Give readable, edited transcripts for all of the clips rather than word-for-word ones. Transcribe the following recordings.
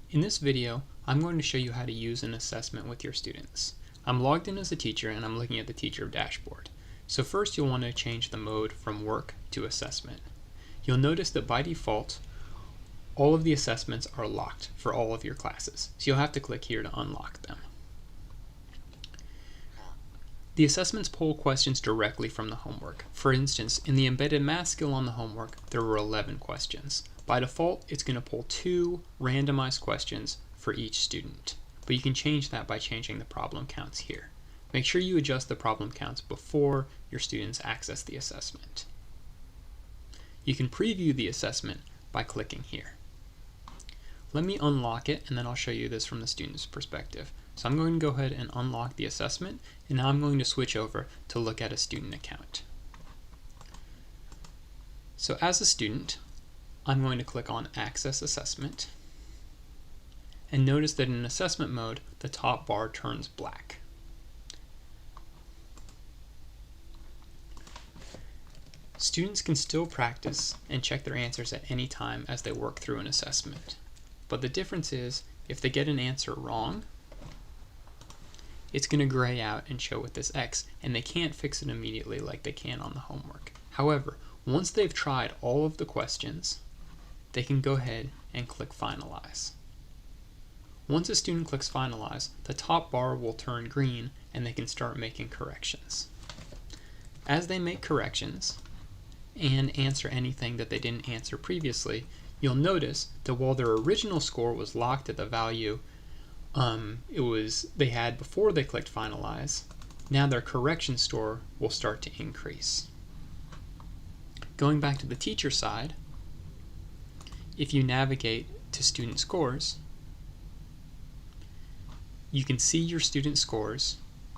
In this video, I'm going to show you how to use an assessment with your students. I'm logged in as a teacher and I'm looking at the teacher dashboard. So first you'll want to change the mode from work to assessment. You'll notice that by default, all of the assessments are locked for all of your classes. So you'll have to click here to unlock them. The assessments pull questions directly from the homework. For instance, in the embedded math skill on the homework, there were 11 questions. By default, it's going to pull 2 randomized questions for each student. But you can change that by changing the problem counts here. Make sure you adjust the problem counts before your students access the assessment. You can preview the assessment by clicking here. Let me unlock it and then I'll show you this from the student's perspective. So I'm going to go ahead and unlock the assessment, and now I'm going to switch over to look at a student account. So as a student, I'm going to click on Access Assessment, and notice that in assessment mode, the top bar turns black. Students can still practice and check their answers at any time as they work through an assessment. But the difference is, if they get an answer wrong, it's going to gray out and show with this X, and they can't fix it immediately like they can on the homework. However, once they've tried all of the questions, they can go ahead and click Finalize. Once a student clicks Finalize, the top bar will turn green and they can start making corrections. As they make corrections and answer anything that they didn't answer previously, you'll notice that while their original score was locked at the value they had before they clicked Finalize, now their correction score will start to increase. Going back to the teacher side, if you navigate to student scores, you can see your student scores.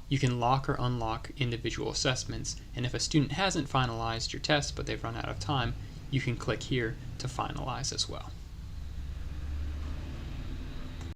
You can lock or unlock individual assessments, and if a student hasn't finalized your test but they've run out of time, you can click here to finalize as well.